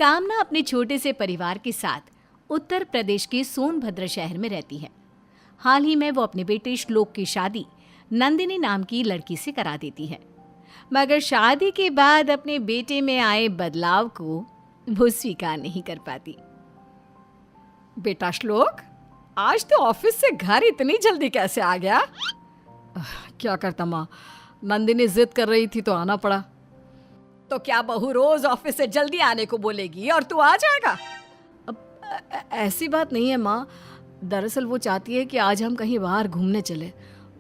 कामना अपने छोटे से परिवार के साथ उत्तर प्रदेश के सोनभद्र शहर में रहती है। हाल ही में वो अपने बेटे श्लोक की शादी नंदिनी नाम की लड़की से करा देती है, मगर शादी के बाद अपने बेटे में आए बदलाव को वो स्वीकार नहीं कर पाती। बेटा श्लोक, आज तो ऑफिस से घर इतनी जल्दी कैसे आ गया? क्या करता माँ, नंदिनी जिद कर रही थी तो आना पड़ा। तो क्या बहू रोज ऑफिस से जल्दी आने को बोलेगी और तू आ जाएगा? अब ऐसी बात नहीं है माँ, दरअसल वो चाहती है कि आज हम कहीं बाहर घूमने चले,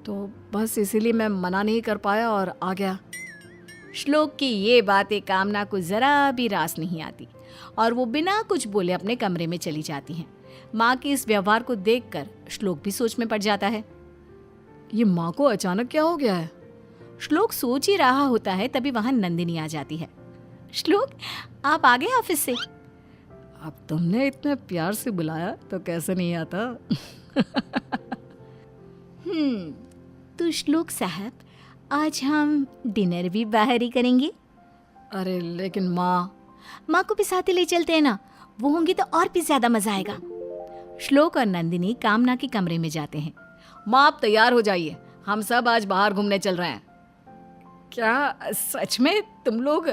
तो बस इसीलिए मैं मना नहीं कर पाया और आ गया। श्लोक की ये बातें कामना को जरा भी रास नहीं आती और वो बिना कुछ बोले अपने कमरे में चली जाती हैं। माँ के इस व्यवहार को देखकर श्लोक भी सोच में पड़ जाता है। ये माँ को अचानक क्या हो गया है? श्लोक सोच ही रहा होता है, तभी वहां नंदिनी आ जाती है। श्लोक, आप आ गए ऑफिस से? अब तुमने इतने प्यार से बुलाया तो कैसे नहीं आता। तो श्लोक साहब, आज हम डिनर भी बाहर ही करेंगे। अरे लेकिन माँ को भी साथ ही ले चलते हैं ना, वो होंगी तो और भी ज्यादा मजा आएगा। श्लोक और नंदिनी कामना के कमरे में जाते हैं। माँ आप तैयार हो जाइए, हम सब आज बाहर घूमने चल रहे हैं। क्या सच में तुम लोग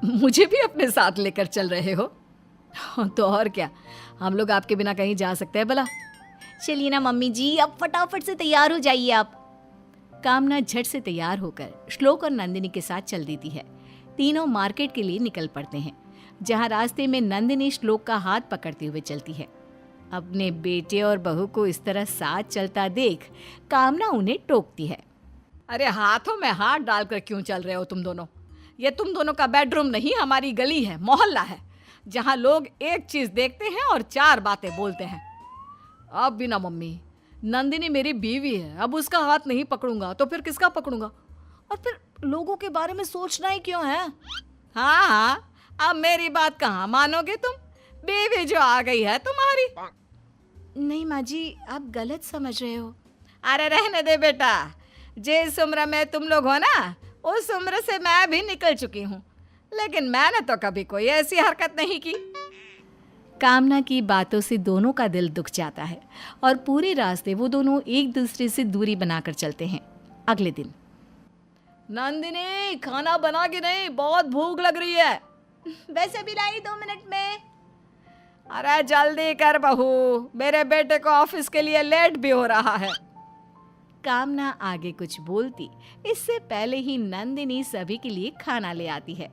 मुझे भी अपने साथ लेकर चल रहे हो? तो और क्या, हम लोग आपके बिना कहीं जा सकते हैं भला? चलिए ना मम्मी जी, अब फटाफट से तैयार हो जाइए आप। कामना झट से तैयार होकर श्लोक और नंदिनी के साथ चल देती है। तीनों मार्केट के लिए निकल पड़ते हैं, जहां रास्ते में नंदिनी श्लोक का हाथ पकड़ते हुए चलती है। अपने बेटे और बहू को इस तरह साथ चलता देख कामना उन्हें टोकती है। अरे हाथों में हाथ डालकर क्यों चल रहे हो तुम दोनों? ये तुम दोनों का बेडरूम नहीं, हमारी गली है, मोहल्ला है, जहाँ लोग एक चीज देखते हैं और चार बातें बोलते हैं। अब भी ना मम्मी, नंदिनी मेरी बीवी है, अब उसका हाथ नहीं पकड़ूंगा तो फिर किसका पकड़ूंगा? और फिर लोगों के बारे में सोचना ही क्यों है? हाँ, अब मेरी बात कहाँ मानोगे तुम? बीवी जो आ गई है तुम्हारी। नहीं माँ जी, आप गलत समझ रहे हो। अरे रहने दे बेटा, जिस उम्र में तुम लोग हो ना, उस उम्र से मैं भी निकल चुकी हूँ, लेकिन मैंने तो कभी कोई ऐसी हरकत नहीं की। कामना की बातों से दोनों का दिल दुख जाता है और पूरे रास्ते वो दोनों एक दूसरे से दूरी बनाकर चलते हैं। अगले दिन, नंदिनी खाना बना के नहीं, बहुत भूख लग रही है। वैसे भी लाई 2 मिनट में। अरे जल्दी कर बहू, मेरे बेटे को ऑफिस के लिए लेट भी हो रहा है। कामना आगे कुछ बोलती इससे पहले ही नंदिनी सभी के लिए खाना ले आती है।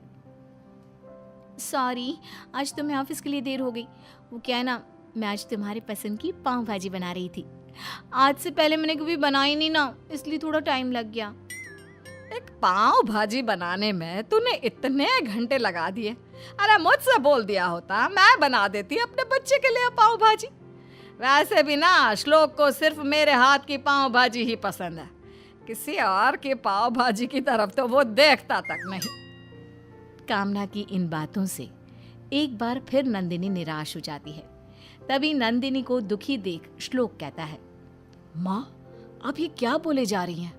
सॉरी, आज तुम्हें ऑफिस के लिए देर हो गई। वो क्या है ना, मैं आज तुम्हारे पसंद की पाव भाजी बना रही थी। आज से पहले मैंने कभी बनाई नहीं ना, इसलिए थोड़ा टाइम लग गया। एक पाव भाजी बनाने में तूने इतने घंटे लगा दिए। अरे मुझसे बोल दिया होता, मैं बना देती अपने बच्चे के लिए पाव भाजी। वैसे भी ना श्लोक को सिर्फ मेरे हाथ की पाव भाजी ही पसंद है, किसी और की पाव भाजी की तरफ तो वो देखता तक नहीं। कामना की इन बातों से एक बार फिर नंदिनी निराश हो जाती है। तभी नंदिनी को दुखी देख श्लोक कहता है, माँ आप ये क्या बोले जा रही हैं?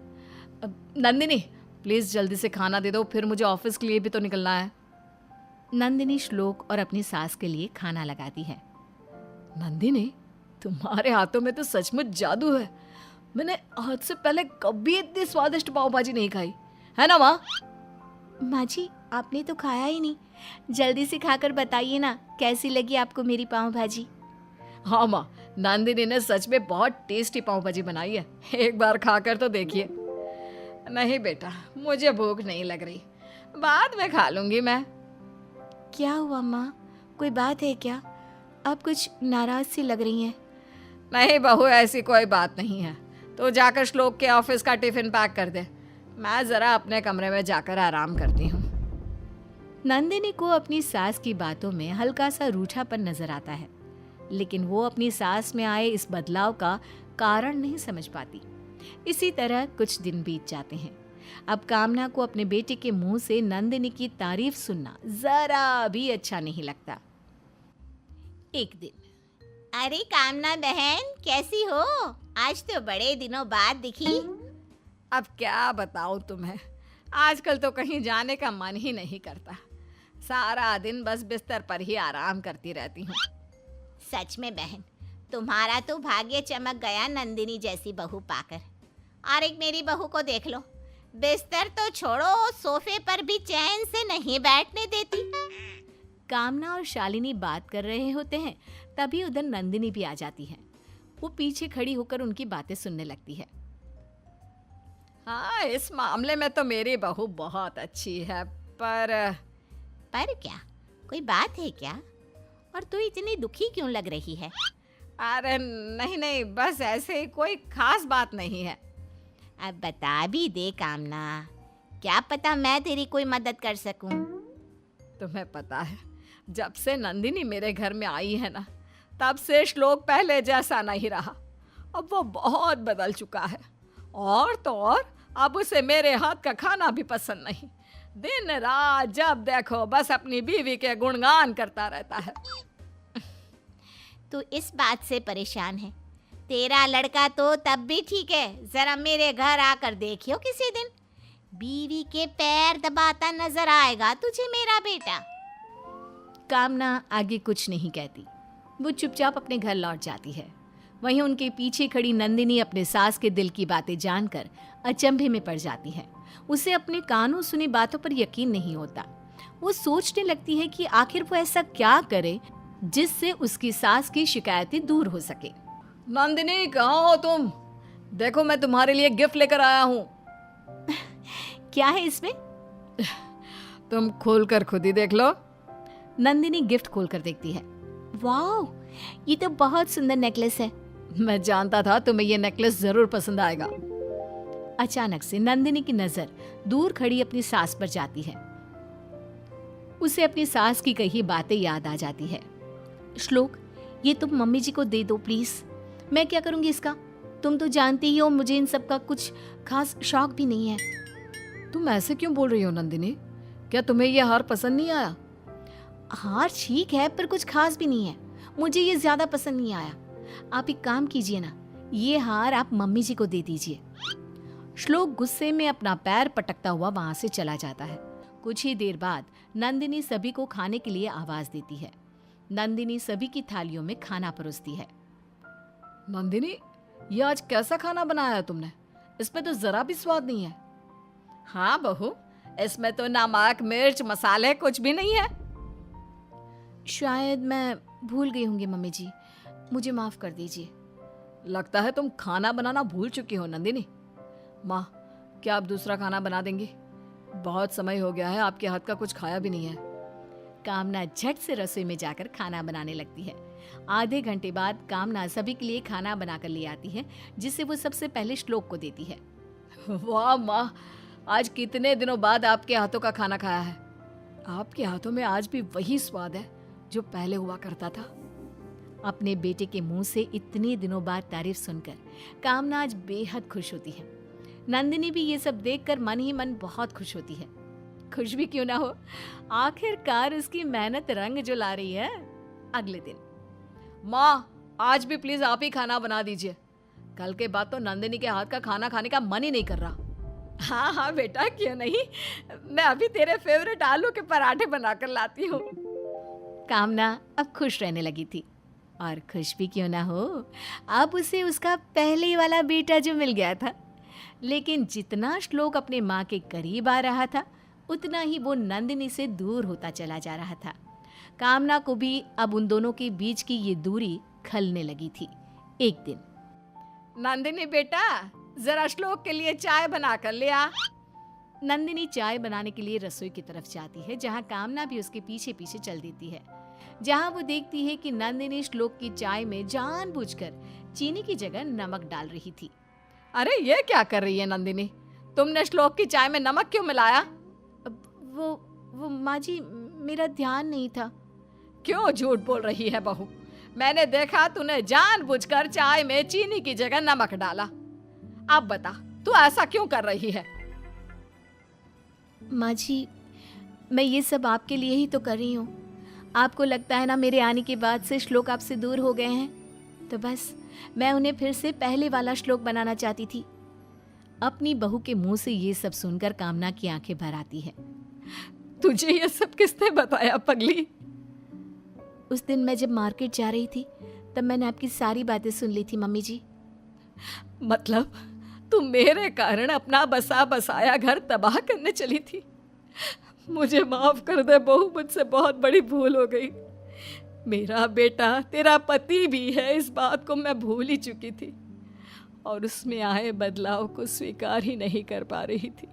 नंदिनी प्लीज जल्दी से खाना दे दो, फिर मुझे ऑफिस के लिए भी तो निकलना है। नंदिनी श्लोक और अपनी सास के लिए खाना लगाती है। नंदिनी तुम्हारे हाथों में तो सचमुच जादू है, मैंने आज से पहले कभी इतनी स्वादिष्ट पाव भाजी नहीं खाई है ना माँ? माँ जी, आपने तो खाया ही नहीं, जल्दी से खाकर बताइए ना कैसी लगी आपको मेरी पाव भाजी। हाँ माँ, नंदिनी ने सच में बहुत टेस्टी पाव भाजी बनाई है, एक बार खाकर तो देखिए। नहीं बेटा, मुझे भूख नहीं लग रही, बाद में खा लूंगी मैं। क्या हुआ माँ, कोई बात है क्या? आप कुछ नाराज सी लग रही हैं। नहीं बहू, ऐसी कोई बात नहीं है। तो जाकर श्लोक के ऑफिस का टिफिन पैक कर दे, मैं जरा अपने कमरे में जाकर आराम करती हूँ। नंदिनी को अपनी सास की बातों में हल्का सा रूठापन नजर आता है, लेकिन वो अपनी सास में आए इस बदलाव का कारण नहीं समझ पाती। इसी तरह कुछ दिन बीत जाते हैं। अब कामना को अपने बेटे के मुंह से नंदिनी की तारीफ सुनना जरा भी अच्छा नहीं लगता। एक दिन, अरे कामना बहन, कैसी हो? आज तो बड़े दिनों बाद दिखी। अब क्या बताऊं तुम्हें, आजकल तो कहीं जाने का मन ही नहीं करता। सारा दिन बस बिस्तर पर ही आराम करती रहती हूँ। सच में बहन, तुम्हारा तो भाग्य चमक गया नंदिनी जैसी बहू पाकर। और एक मेरी बहू को देख लो, बिस्तर तो छोड़ो, सोफे पर भी चैन से नहीं बैठने देती। कामना और शालिनी बात कर रहे होते हैं, तभी उधर नंदिनी भी आ जाती है। वो पीछे खड़ी होकर उनकी बातें सुनने लगती है। हाँ, इस मामले में तो मेरी बहू बहुत अच्छी है, पर क्या कोई बात है क्या? और तू इतनी दुखी क्यों लग रही है? अरे नहीं नहीं, बस ऐसे ही, कोई खास बात नहीं है। अब बता भी दे कामना, क्या पता मैं तेरी कोई मदद कर सकूं। तुम्हें पता है, जब से नंदिनी मेरे घर में आई है ना, तब से श्लोक पहले जैसा नहीं रहा। अब वो बहुत बदल चुका है। और तो और, अब उसे मेरे हाथ का खाना भी पसंद नहीं। दिन रात जब देखो बस अपनी बीवी के गुणगान करता रहता है। तू इस बात से परेशान है? तेरा लड़का तो तब भी ठीक है, जरा मेरे घर आकर देखियो किसी दिन, बीवी के पैर दबाता नजर आएगा तुझे मेरा बेटा। कामना आगे कुछ नहीं कहती। वो चुपचाप अपने घर लौट जाती है। वहीं उनके पीछे खड़ी नंदिनी अपने सास के दिल की बातें जानकर अचंभे में पड़ जाती है। उसे अपने कानों सुनी बातों पर यकीन नहीं होता। वो सोचने लगती है कि आखिर वो ऐसा क्या करे जिससे उसकी सास की शिकायतें दूर हो सके। नंदिनी, कहाँ हो तुम? देखो, मैं तुम्हारे लिए गिफ्ट लेकर आया हूँ। क्या है इसमें? तुम खोलकर खुद ही देख लो। नंदिनी गिफ्ट खोलकर देखती है। वाह, ये तो बहुत सुंदर नेकलेस है। मैं जानता था तुम्हें ये नेकलेस जरूर पसंद आएगा। अचानक से नंदिनी की नजर दूर खड़ी अपनी सास पर जाती है। उसे अपनी सास की कही बातें याद आ जाती है। श्लोक, ये तुम मम्मी जी को दे दो प्लीज। मैं क्या करूंगी इसका? तुम तो जानती ही हो मुझे इन सब का कुछ खास शौक भी नहीं है। तुम ऐसे क्यों बोल रही हो नंदिनी? क्या तुम्हें ये हार पसंद नहीं आया? हार ठीक है, पर कुछ खास भी नहीं है। मुझे ये ज्यादा पसंद नहीं आया। आप एक काम कीजिए ना, ये हार आप मम्मी जी को दे दीजिए। श्लोक गुस्से में अपना पैर पटकता हुआ वहां से चला जाता है। कुछ ही देर बाद नंदिनी सभी को खाने के लिए आवाज देती है। नंदिनी सभी की थालियों में खाना परोसती है। नंदिनी, ये आज कैसा खाना बनाया है तुमने? इसमें तो जरा भी स्वाद नहीं है। हाँ बहू, इसमें तो नमक मिर्च मसाले कुछ भी नहीं है। शायद मैं भूल गई होंगी मम्मी जी, मुझे माफ कर दीजिए। लगता है तुम खाना बनाना भूल चुकी हो नंदिनी। माँ, क्या आप दूसरा खाना बना देंगी? बहुत समय हो गया है, आपके हाथ का कुछ खाया भी नहीं है। कामना झट से रसोई में जाकर खाना बनाने लगती है। आधे घंटे बाद कामना सभी के लिए खाना बनाकर ले आती है, जिसे वो सबसे पहले श्लोक को देती है। वाह माँ, आज कितने दिनों बाद आपके हाथों का खाना खाया है। आपके हाथों में आज भी वही स्वाद है जो पहले हुआ करता था। अपने बेटे के मुंह से इतने दिनों बाद तारीफ सुनकर कामना आज बेहद खुश होती है। नंदिनी भी ये सब देखकर मन ही मन बहुत खुश होती है। खुश भी क्यों ना हो, आखिरकार उसकी मेहनत रंग जो ला रही है। अगले दिन, माँ, आज भी प्लीज आप ही खाना बना दीजिए। कल के बाद तो नंदिनी के हाथ का खाना खाने का मन ही नहीं कर रहा। हाँ हाँ बेटा, क्यों नहीं, मैं अभी तेरे फेवरेट आलू के पराठे बनाकर लाती हूँ। कामना अब खुश रहने लगी थी। और खुश भी क्यों ना हो, अब उसे उसका पहले वाला बेटा जो मिल गया था। लेकिन जितना श्लोक अपने माँ के करीब आ रहा था, उतना ही वो नंदिनी से दूर होता चला जा रहा था। कामना को भी अब उन दोनों के बीच की ये दूरी खलने लगी थी। एक दिन, नंदिनी बेटा, जरा श्लोक के लिए चाय बना कर ले आ। नंदिनी चाय बनाने के लिए रसोई की तरफ जाती है, जहाँ कामना भी उसके पीछे पीछे चल देती है। जहाँ वो देखती है कि नंदिनी श्लोक की चाय में जानबूझकर चीनी की जगह नमक डाल रही थी। अरे ये क्या कर रही है नंदिनी? तुमने श्लोक की चाय में नमक क्यों मिलाया? वो माँ जी, मेरा ध्यान नहीं था। क्यों झूठ बोल रही है बहू? मैंने देखा तूने जानबूझकर चाय में चीनी की जगह नमक डाला। अब बता, तू ऐसा क्यों कर रही है? माँ जी, मैं ये सब आपके लिए ही तो कर रही हूँ। आपको लगता है ना मेरे आने के बाद से श्लोक आपसे दूर हो गए हैं, तो बस मैं उन्हें फिर से पहले वाला श्लोक बनाना चाहती थी। अपनी बहू के मुंह से ये सब सुनकर कामना की आंखें भर आती है। तुझे ये सब किसने बताया पगली? उस दिन मैं जब मार्केट जा रही थी तब मैंने आपकी सारी बातें सुन ली थी मम्मी जी। मतलब तू मेरे कारण अपना बसा बसाया घर तबाह करने चली थी? मुझे माफ कर दे बहू, मुझसे बहुत बड़ी भूल हो गई। मेरा बेटा तेरा पति भी है, इस बात को मैं भूल ही चुकी थी और उसमें आए बदलाव को स्वीकार ही नहीं कर पा रही थी।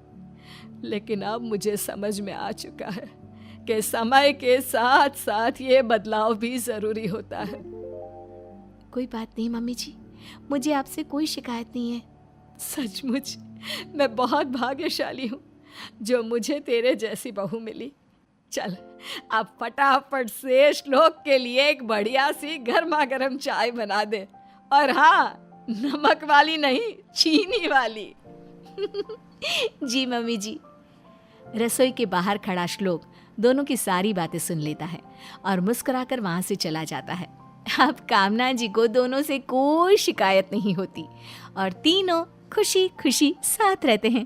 लेकिन अब मुझे समझ में आ चुका है कि समय के साथ साथ ये बदलाव भी ज़रूरी होता है। कोई बात नहीं मम्मी जी, मुझे आपसे कोई शिकायत नहीं है। सचमुच मैं बहुत भाग्यशाली हूँ जो मुझे तेरे जैसी बहू मिली। चल अब फटाफट से श्लोक के लिए एक बढ़िया सी गर्मा गर्म चाय बना दे, और हाँ, नमक वाली नहीं, चीनी वाली। जी मम्मी जी। रसोई के बाहर खड़ा श्लोक दोनों की सारी बातें सुन लेता है और मुस्कुराकर वहां से चला जाता है। अब कामना जी को दोनों से कोई शिकायत नहीं होती और तीनों खुशी खुशी साथ रहते हैं।